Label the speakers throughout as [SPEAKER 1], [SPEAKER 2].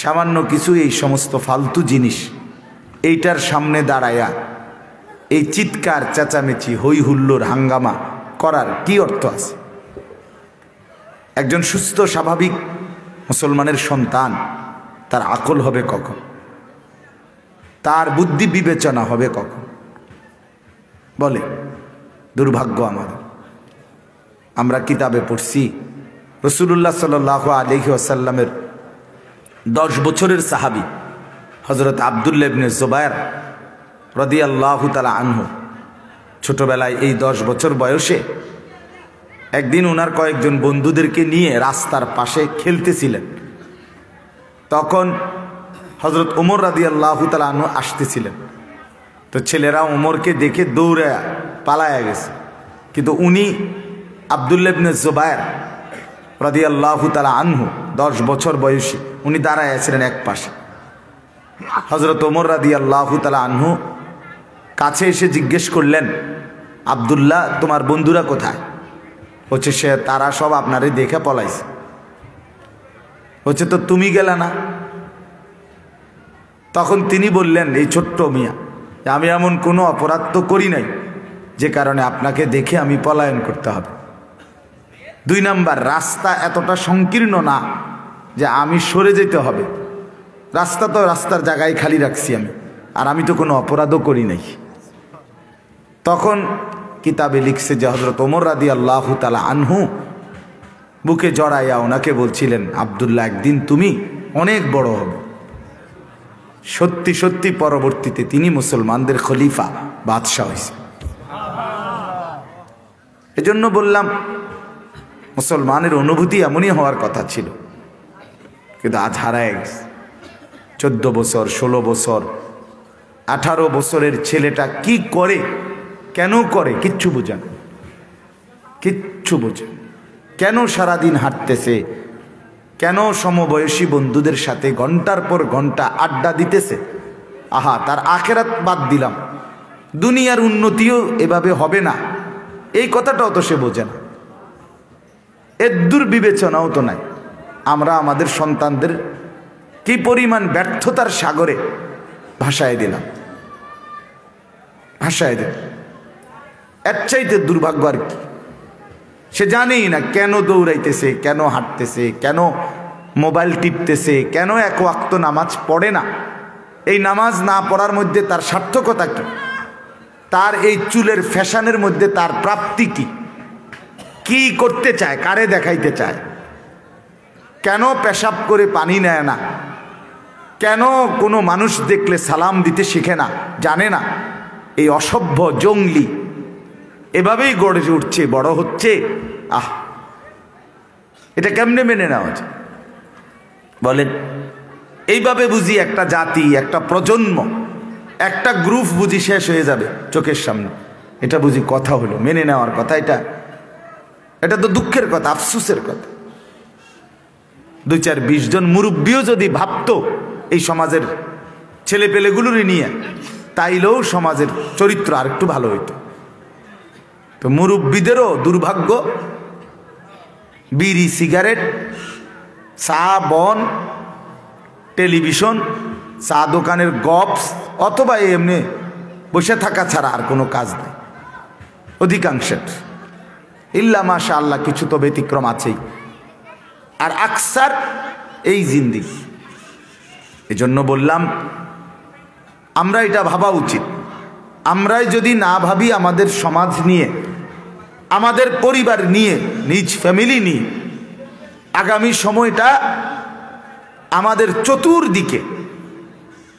[SPEAKER 1] সামান্য কিছু এই সমস্ত ফালতু জিনিস এইটার সামনে দাঁড়ায়া এই চিৎকার চেঁচামেচি হই হুল্লোড় হাঙ্গামা করার কি অর্থ আছে? একজন সুস্থ স্বাভাবিক মুসলমানের সন্তান তার আকল হবে কখন? তার বুদ্ধি বিবেচনা হবে কখন? বলে দুর্ভাগ্য আমাদের। আমরা কিতাবে পড়ছি রাসূলুল্লাহ সাল্লাল্লাহু আলাইহি ওয়াসাল্লামের 10 বছরের সাহাবী হযরত আব্দুল্লাহ ইবনে জুবায়ের রাদিয়াল্লাহু তাআলা আনহু ছোটবেলায় এই 10 বছর বয়সে একদিন ওনার কয়েকজন বন্ধুদেরকে নিয়ে রাস্তার পাশে খেলতেছিলেন। তখন হযরত ওমর রাদিয়াল্লাহু তাআলা আনহু আসতেছিলেন। তো ছেলেরা ওমরকে দেখে দৌড়ে পালায়া গেছে, কিন্তু উনি আব্দুল্লাহ ইবনে জুবায়ের রাদিয়াল্লাহু তাআলা আনহু 10 বছর বয়সী, উনি দাঁড়ায় আছিলেন এক পাশে। হযরত ওমর রাদিয়াল্লাহু তাআলা আনহু কাছে এসে জিজ্ঞেস করলেন, আব্দুল্লাহ তোমার বন্ধুরা কোথায়? হচ্ছে সে তারা সব আপনারে দেখে পলাইছে। হচ্ছে তো তুমি গেলে না? তখন তিনি বললেন, এই ছোট্ট মিয়া, আমি এমন কোনো অপরাধ তো করি নাই যে কারণে আপনাকে দেখে আমি পলায়ন করতে হবে। 2 নাম্বার, রাস্তা এতটা সংকীর্ণ না যে আমি সরে যেতে হবে। রাস্তা তো রাস্তার জায়গায় খালি রাখছি আমি, আর আমি তো কোনো অপরাধও করি নাই। তখন কিতাবে লিখছে যে হযরত ওমর রাদিয়াল্লাহু তাআলা আনহু বুকে জড়াইয়া ওনাকে বলছিলেন, আব্দুল্লাহ একদিন তুমি অনেক বড় হবে। সত্যি সত্যি পরবর্তীতে তিনি মুসলমানদের খলিফা বাদশাহ হয়েছে। এজন্য বললাম মুসলমানের অনুভূতি এমনই হওয়ার কথা ছিল, কিন্তু আজ হারায় গেছে। 14 বছর 16 বছর 18 বছরের ছেলেটা কি করে, কেন করে কিচ্ছু বোঝে না, কিচ্ছু বোঝে। কেন সারাদিন হাঁটতেছে, কেন সমবয়সী বন্ধুদের সাথে ঘন্টার পর ঘন্টা আড্ডা দিতেছে। আহা, তার আখেরাত বাদ দিলাম, দুনিয়ার উন্নতিও এভাবে হবে না, এই কথাটাও তো সে বোঝে না। এর দুর্বিবেচনাও তো নাই। আমরা আমাদের সন্তানদের কি পরিমাণ ব্যর্থতার সাগরে ভাসায় দিলাম, ভাসায় দিলাম। এর চাইতে দুর্ভাগ্য আর কি? সে জানেই না কেন দৌড়াইতেছে, কেন হাঁটতেছে, কেন মোবাইল টিপতেছে, কেন এক ওয়াক্ত নামাজ পড়ে না। এই নামাজ না পড়ার মধ্যে তার সার্থকতা কি? তার এই চুলের ফ্যাশনের মধ্যে তার প্রাপ্তি কি? কি করতে চায়, কারে দেখাইতে চায়? কেন পেশাব করে পানি নেয় না? কেন কোনো মানুষ দেখলে সালাম দিতে শিখে না, জানে না? এই অসভ্য জঙ্গলি এভাবেই গড়ে উঠছে, বড় হচ্ছে। আহ, এটা কেমনে মেনে নেওয়া যায় বলেন? এইভাবে বুঝি একটা জাতি, একটা প্রজন্ম, একটা গ্রুপ বুঝি শেষ হয়ে যাবে চোখের সামনে। এটা বুঝি কথা হলো, মেনে নেওয়ার কথা? এটা তো দুঃখের কথা, আফসোসের কথা। 2-4-20 জন মুরব্বীও যদি ভাবতো এই সমাজের ছেলে পেলেগুলোরই নিয়ে, তাইলেও সমাজের চরিত্র আর একটু ভালো হইতো। তো মুরব্বীদেরও দুর্ভাগ্য, বিড়ি সিগারেট, চা বন, টেলিভিশন, চা দোকানের গপস, অথবা এমনি বসে থাকা ছাড়া আর কোনো কাজ নেই অধিকাংশের। ইল্লা মাশা আল্লাহ, কিছু তো ব্যতিক্রম আছেই, আর আকসার এই জিন্দেগি। এজন্য বললাম আমরা এটা ভাবা উচিত। আমরাই যদি না ভাবি আমাদের সমাজ নিয়ে, আমাদের পরিবার নিয়ে, নিজ ফ্যামিলি নিয়ে, আগামী সময়টা আমাদের চতুর্দিকে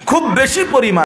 [SPEAKER 1] খুব বেশি পরিমাণ